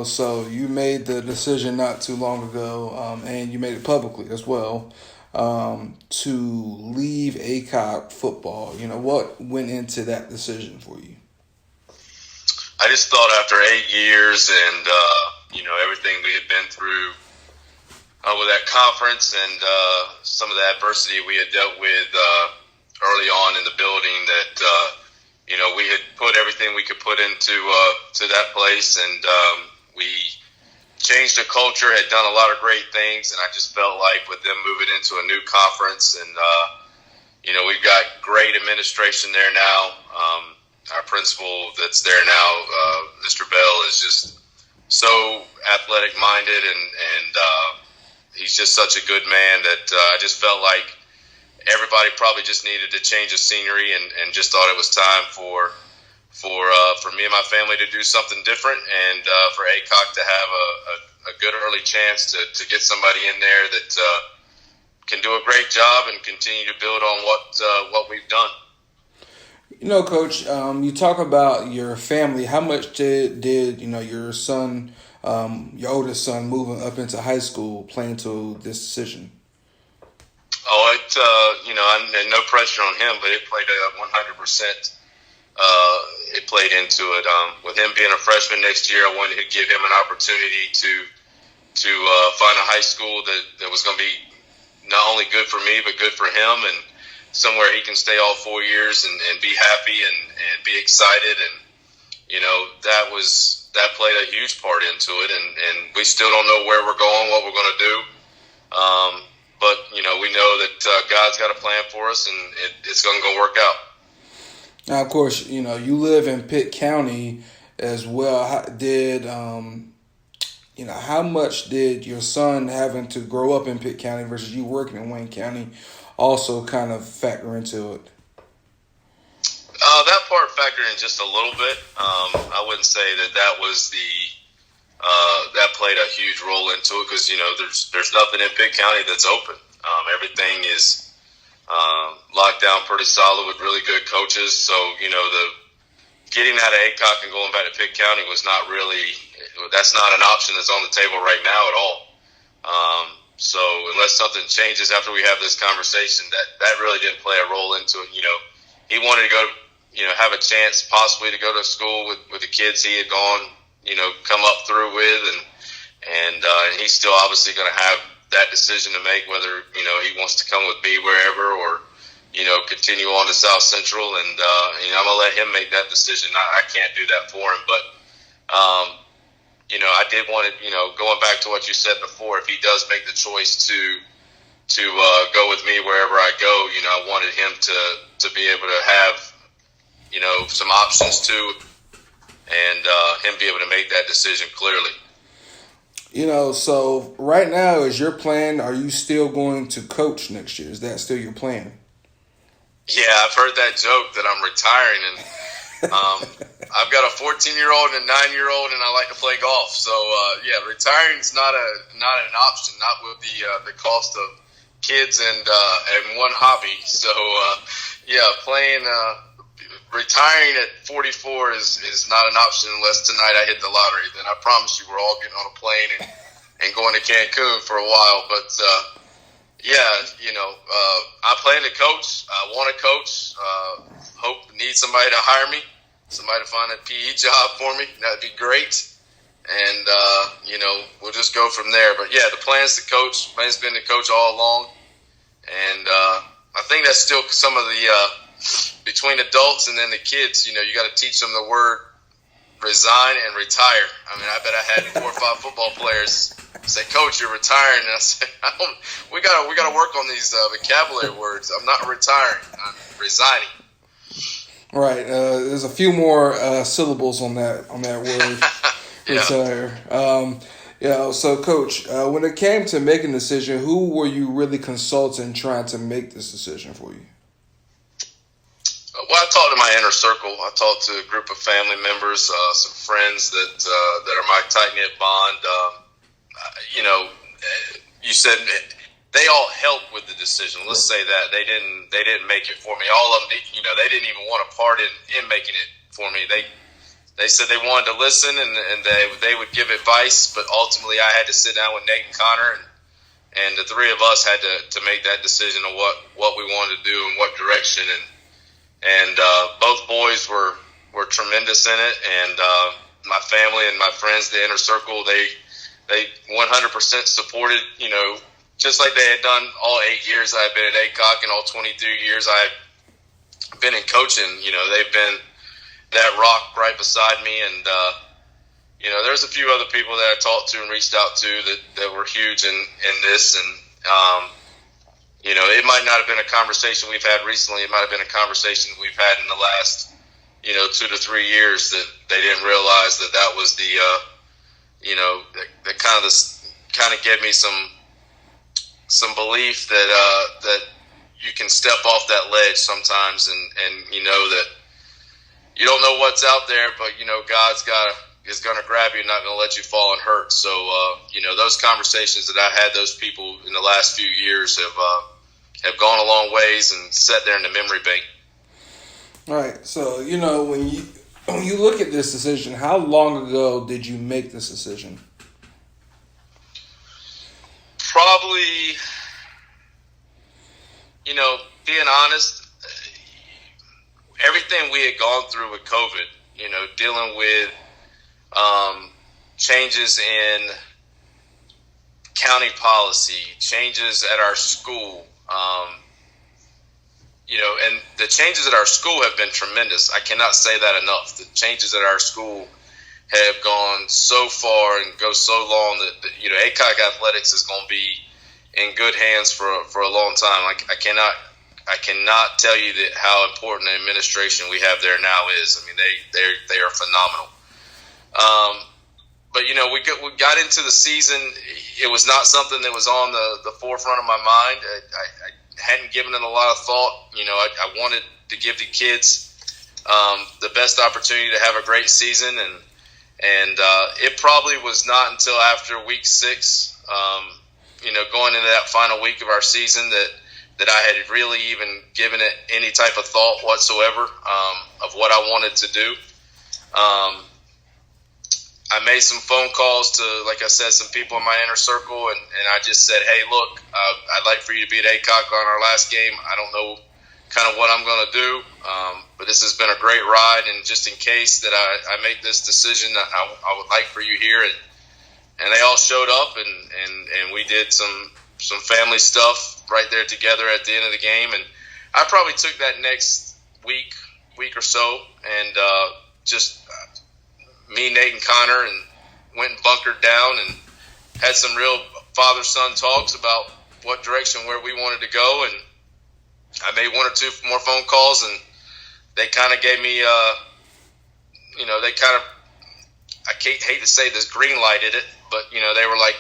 So you made the decision not too long ago, and you made it publicly as well, to leave Aycock football. What went into that decision for you? I just thought after 8 years and, everything we had been through with that conference and some of the adversity we had dealt with early on in the building that, we had put everything we could put into to that place, and we changed the culture, had done a lot of great things, and I just felt like with them moving into a new conference and, we've got great administration there now. Our principal that's there now, Mr. Bell, is just so athletic minded, and he's just such a good man that I just felt like everybody probably just needed to change the scenery, and just thought it was time for me and my family to do something different, and for Aycock to have a good early chance to get somebody in there that can do a great job and continue to build on what we've done. Coach, you talk about your family. How much did your son, your oldest son, moving up into high school play into this decision? Oh, no pressure on him, but it played 100%. It played into it. With him being a freshman next year, I wanted to give him an opportunity to find a high school that was going to be not only good for me, but good for him, and somewhere he can stay all 4 years and be happy and be excited. And, that played a huge part into it. And we still don't know where we're going, what we're going to do. But, we know that God's got a plan for us, and it's going to go work out. Now, of course, you live in Pitt County as well. How much did your son having to grow up in Pitt County versus you working in Wayne County also kind of factor into it? That part factored in just a little bit. I wouldn't say that was that played a huge role into it, because there's nothing in Pitt County that's open. Everything is locked down pretty solid with really good coaches. So the getting out of Aycock and going back to Pitt County was that's not an option that's on the table right now at all. So unless something changes after we have this conversation, that really didn't play a role into it. He wanted to go, have a chance possibly to go to school with the kids he had gone, come up through with, and he's still obviously going to have that decision to make whether, he wants to come with me wherever or, continue on to South Central. And, I'm going to let him make that decision. I can't do that for him. But, I did want to, going back to what you said before, if he does make the choice to go with me wherever I go, I wanted him to be able to have, some options too, and him be able to make that decision clearly. So right now is your plan, are you still going to coach next year? Is that still your plan? Yeah, I've heard that joke that I'm retiring, and I've got a 14-year-old and a 9-year-old, and I like to play golf. So, retiring is not an option, not with the cost of kids and one hobby. So, retiring at 44 is not an option unless tonight I hit the lottery. Then I promise you we're all getting on a plane and going to Cancun for a while. But, I plan to coach. I want to coach. Need somebody to hire me, somebody to find a PE job for me. That'd be great. And, we'll just go from there. But, the plan's to coach. Plan's been to coach all along. And I think that's still some of the between adults and then the kids, you got to teach them the word resign and retire. I mean, I bet I had 4 or 5 football players say, "Coach, you're retiring." And I said, "We got to work on these vocabulary words. I'm not retiring. I'm resigning." Right. There's a few more syllables on that word. Retire. So, Coach, when it came to making a decision, who were you really consulting trying to make this decision for you? Well, I talked to my inner circle. I talked to a group of family members, some friends that are my tight-knit bond. You said they all helped with the decision. Let's say that they didn't make it for me. All of them, they didn't even want a part in making it for me. They they said they wanted to listen and they would give advice, but ultimately I had to sit down with Nate and Connor, and the three of us had to make that decision on what we wanted to do and what direction. And both boys were tremendous in it, and my family and my friends, the inner circle, they 100% supported, just like they had done all 8 years I've been at Aycock and all 23 years I've been in coaching. They've been that rock right beside me, and there's a few other people that I talked to and reached out to that were huge in this, and it might not have been a conversation we've had recently. It might have been a conversation we've had in the last 2 to 3 years that they didn't realize that was the that kind of gave me some belief that you can step off that ledge sometimes, and that you don't know what's out there, but God's is going to grab you and not going to let you fall and hurt. So those conversations that I had those people in the last few years have gone a long ways and sat there in the memory bank. All right. So when you look at this decision, how long ago did you make this decision? Probably, being honest, everything we had gone through with COVID, dealing with changes in county policy, changes at our school, and the changes at our school have been tremendous. I cannot say that enough. The changes at our school have gone so far and go so long that Aycock Athletics is going to be in good hands for a long time. I cannot tell you how important the administration we have there now is. I mean, they are phenomenal. But we got into the season. It was not something that was on the forefront of my mind. I hadn't given it a lot of thought. I wanted to give the kids the best opportunity to have a great season, and it probably was not until after week 6, going into that final week of our season that I had really even given it any type of thought whatsoever of what I wanted to do. I made some phone calls to, like I said, some people in my inner circle, and I just said, hey, look, I'd like for you to be at Aycock on our last game. I don't know kind of what I'm going to do, but this has been a great ride, and just in case that I make this decision, I would like for you here. And they all showed up, and we did some family stuff right there together at the end of the game. And I probably took that next week or so, and just me, Nate, and Connor, and went and bunkered down and had some real father-son talks about what direction, where we wanted to go. And I made 1 or 2 more phone calls, and they kind of gave me, they kind of, I hate to say this, green-lighted it, but, they were like,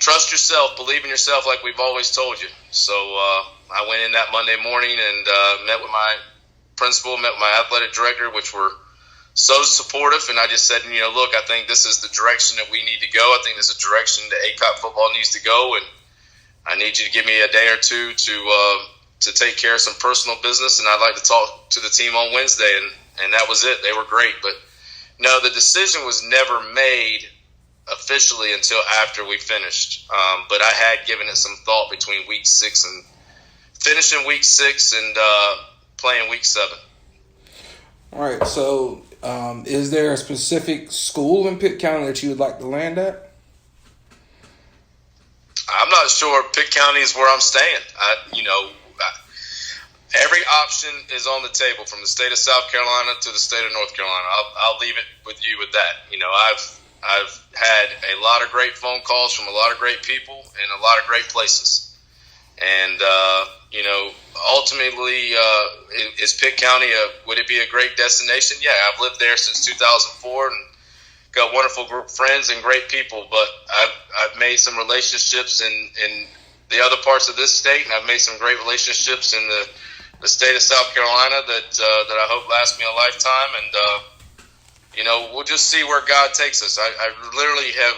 trust yourself, believe in yourself like we've always told you. So I went in that Monday morning and met with my principal, met with my athletic director, which were so supportive, and I just said, look, I think this is the direction that we need to go. I think this is the direction that Aycock football needs to go, and I need you to give me a day or two to take care of some personal business, and I'd like to talk to the team on Wednesday, and that was it. They were great, but no, the decision was never made officially until after we finished, but I had given it some thought between week 6 and finishing week 6 and playing week 7. All right, so is there a specific school in Pitt County that you would like to land at? I'm not sure. Pitt County is where I'm staying. Every option is on the table, from the state of South Carolina to the state of North Carolina. I'll leave it with you with that. I've had a lot of great phone calls from a lot of great people in a lot of great places. And, ultimately, is Pitt County, would it be a great destination? Yeah, I've lived there since 2004 and got wonderful group of friends and great people. But I've made some relationships in the other parts of this state, and I've made some great relationships in the state of South Carolina that I hope last me a lifetime. And, we'll just see where God takes us. I literally have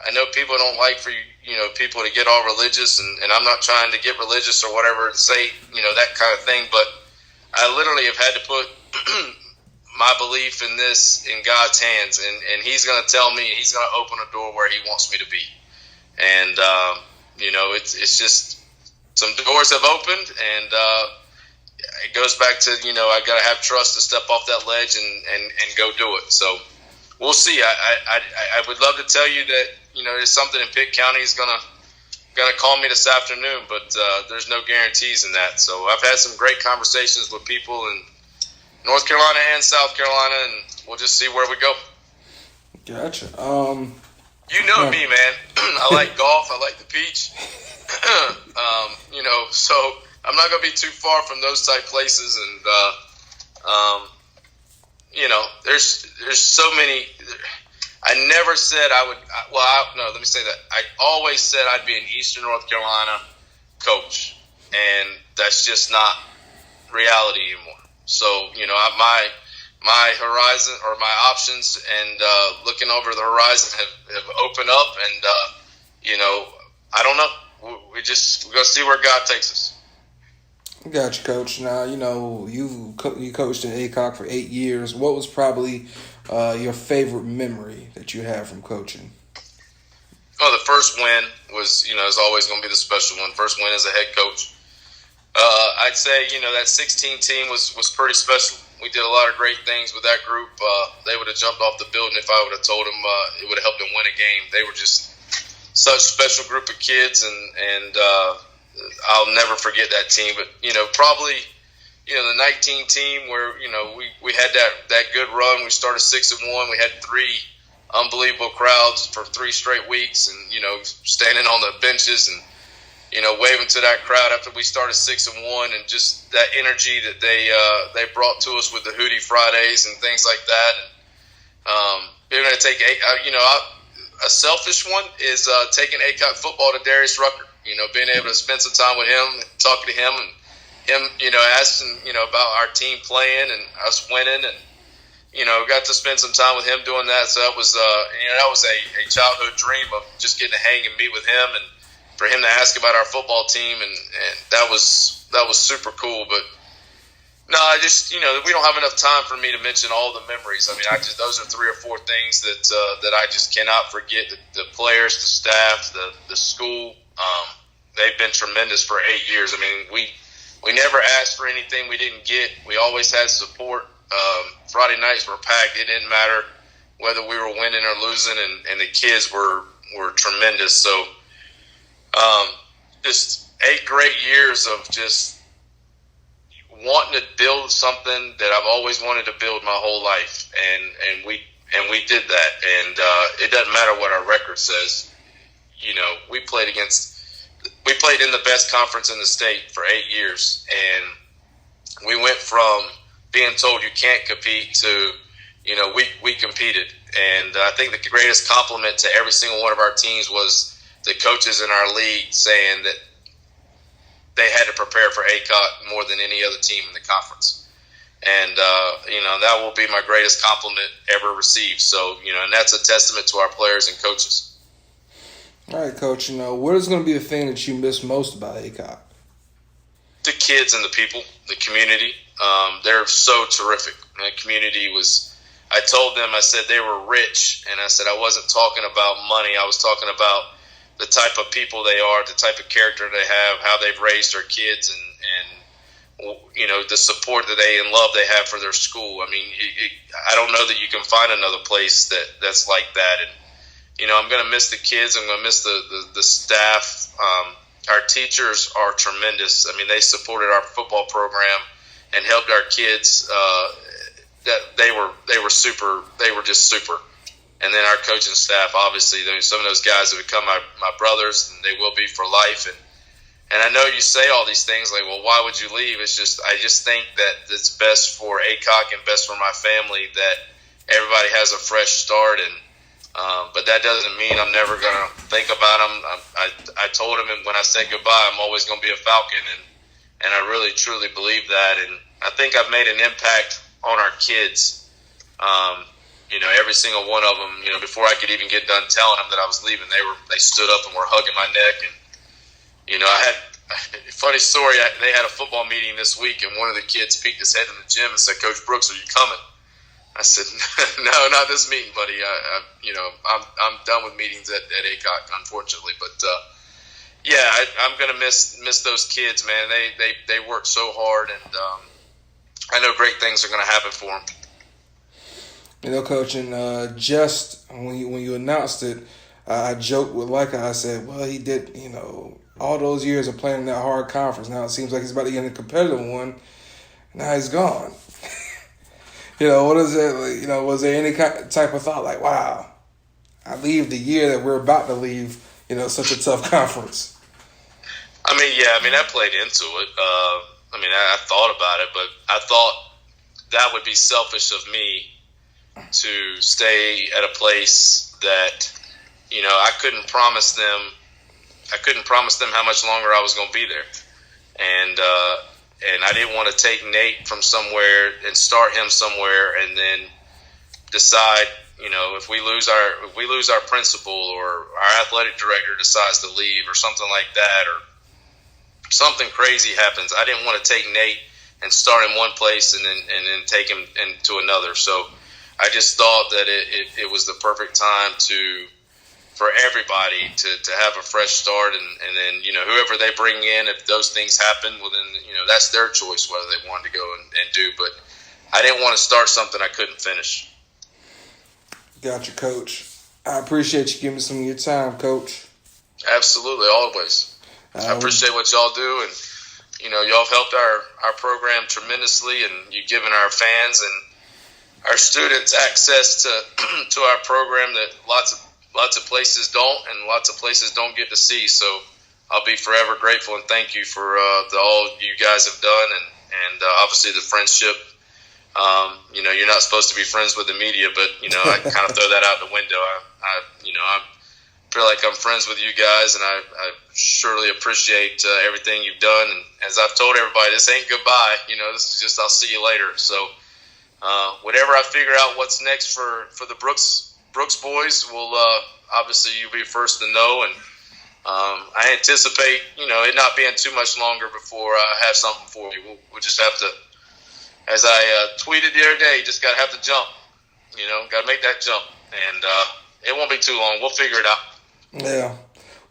I know people don't like for people to get all religious, and I'm not trying to get religious or whatever and say, that kind of thing, but I literally have had to put my belief in this in God's hands, and He's going to tell me, He's going to open a door where He wants me to be. And it's just some doors have opened, and it goes back to I got to have trust to step off that ledge and go do it. So we'll see. I would love to tell you that there's something in Pitt County is gonna call me this afternoon, but there's no guarantees in that. So I've had some great conversations with people in North Carolina and South Carolina, and we'll just see where we go. Gotcha. You know me, man. I like golf. I like the beach. So I'm not going to be too far from those type places. And, there's so many. I never said I would. Let me say that. I always said I'd be an Eastern North Carolina coach, and that's just not reality anymore. So, my horizon or my options and looking over the horizon have opened up, and I don't know. We're going to see where God takes us. Gotcha, Coach. Now, you coached at Aycock for 8 years. What was probably your favorite memory that you have from coaching? Oh, the first win was, is always going to be the special one. First win as a head coach. I'd say, that 16 team was pretty special. We did a lot of great things with that group. They would have jumped off the building if I would have told them it would have helped them win a game. They were just such a special group of kids, and I'll never forget that team. But, probably, the 19 team where, we had that good run. We started 6-1. We had 3 unbelievable crowds for 3 straight weeks, and, standing on the benches and, waving to that crowd after we started 6-1, and just that energy that they brought to us with the Hootie Fridays and things like that. And they're going to take a selfish one is taking Aycock football to Darius Rucker. Being able to spend some time with him, talking to him, and him, asking about our team playing and us winning, and got to spend some time with him doing that. So that was a childhood dream of just getting to hang and meet with him, and for him to ask about our football team, and that was super cool. But no, I just we don't have enough time for me to mention all the memories. I mean, those are 3 or 4 things that I just cannot forget. The players, the staff, the school, they've been tremendous for 8 years. I mean, we never asked for anything we didn't get. We always had support. Friday nights were packed. It didn't matter whether we were winning or losing, and the kids were tremendous. So. Just 8 great years of just wanting to build something that I've always wanted to build my whole life, and we did that. And it doesn't matter what our record says. We played in the best conference in the state for 8 years, and we went from being told you can't compete to we competed. And I think the greatest compliment to every single one of our teams was the coaches in our league saying that they had to prepare for Aycock more than any other team in the conference. And, that will be my greatest compliment ever received. So, and that's a testament to our players and coaches. All right, Coach, what is going to be the thing that you miss most about Aycock? The kids and the people, the community. They're so terrific. And the community was, I told them, I said they were rich. And I said I wasn't talking about money. I was talking about the type of people they are, the type of character they have, how they've raised their kids, and the support that they and love they have for their school. I mean, I don't know that you can find another place that's like that. And I'm going to miss the kids. I'm going to miss the staff. Our teachers are tremendous. I mean, they supported our football program and helped our kids. That they were super. They were just super. And then our coaching staff, obviously, some of those guys have become my brothers, and they will be for life. And I know you say all these things like, well, why would you leave? I just think that it's best for Aycock and best for my family that everybody has a fresh start. And but that doesn't mean I'm never going to think about them. I told him when I said goodbye, I'm always going to be a Falcon, and I really truly believe that. And I think I've made an impact on our kids. Every single one of them, before I could even get done telling them that I was leaving, they stood up and were hugging my neck. And, I had a funny story. They had a football meeting this week, and one of the kids peeked his head in the gym and said, "Coach Brooks, are you coming?" I said, no, not this meeting, buddy. I'm done with meetings at Aycock, unfortunately. But yeah, I'm gonna miss those kids, man. They work so hard, and I know great things are gonna happen for them. Coach, and just when you announced it, I joked with Leica. I said, well, he did, all those years of playing in that hard conference. Now it seems like he's about to get in a competitive one. Now he's gone. What is it? Was there any type of thought like, wow, I leave the year that we're about to leave, such a tough conference? I played into it. I thought about it, but I thought that would be selfish of me to stay at a place that, I couldn't promise them how much longer I was going to be there. And I didn't want to take Nate from somewhere and start him somewhere and then decide, if we lose our principal or our athletic director decides to leave or something like that, or something crazy happens. I didn't want to take Nate and start in one place and then take him into another. So I just thought that it was the perfect time for everybody to have a fresh start, and then whoever they bring in, if those things happen, well then that's their choice whether they wanted to go and do. But I didn't want to start something I couldn't finish. Gotcha, Coach. I appreciate you giving me some of your time, Coach. Absolutely, always. I appreciate what y'all do, and y'all have helped our program tremendously, and you've given our fans and our students access to our program that lots of places don't, and lots of places don't get to see. So I'll be forever grateful and thank you for all you guys have done, and obviously the friendship. You're not supposed to be friends with the media, but I kind of throw that out the window. I feel like I'm friends with you guys, and I surely appreciate everything you've done. And as I've told everybody, this ain't goodbye. This is just I'll see you later. So whatever I figure out what's next for the Brooks boys, will obviously you'll be first to know. And I anticipate it not being too much longer before I have something for you. We'll just have to, as I tweeted the other day, just gotta have to jump. Gotta make that jump, and it won't be too long. We'll figure it out. Yeah.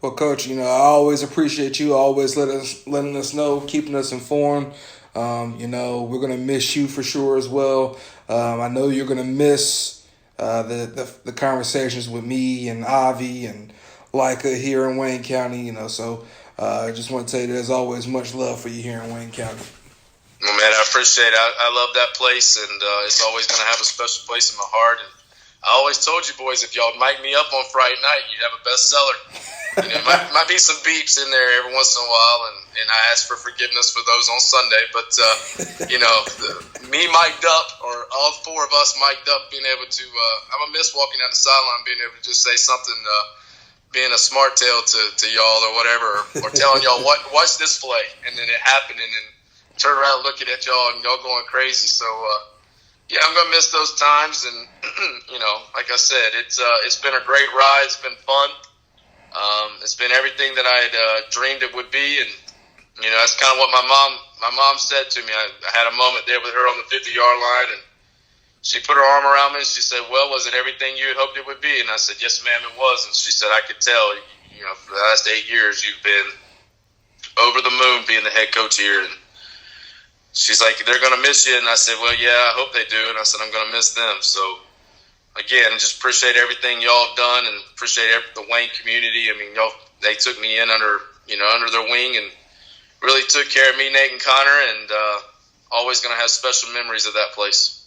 Well, Coach, I always appreciate you always letting us know, keeping us informed. We're going to miss you for sure as well. I know you're going to miss the conversations with me and Avi and Leica here in Wayne County, so I just want to tell you there's always much love for you here in Wayne County. Well, man, I appreciate it. I love that place, and it's always going to have a special place in my heart. And I always told you boys, if y'all mic me up on Friday night, you'd have a bestseller. Might be some beeps in there every once in a while, and I ask for forgiveness for those on Sunday. But me mic'd up, or all four of us mic'd up, being able to, I'm gonna miss walking down the sideline, being able to just say something, being a smart tail to y'all or whatever, or telling y'all watch this play, and then it happened, and then turn around looking at y'all and y'all going crazy. So. Yeah, I'm gonna miss those times, and like I said, it's been a great ride. It's been fun. It's been everything that I had dreamed it would be, and that's kind of what my mom said to me. I had a moment there with her on the 50-yard line, and she put her arm around me and she said, "Well, was it everything you had hoped it would be?" And I said, "Yes, ma'am, it was." And she said, "I could tell. For the last 8 years, you've been over the moon being the head coach here." And she's like, "They're going to miss you." And I said, "Well, yeah, I hope they do." And I said, "I'm going to miss them." So, again, just appreciate everything y'all have done, and appreciate the Wayne community. They took me in under their wing and really took care of me, Nate, and Connor, and always going to have special memories of that place.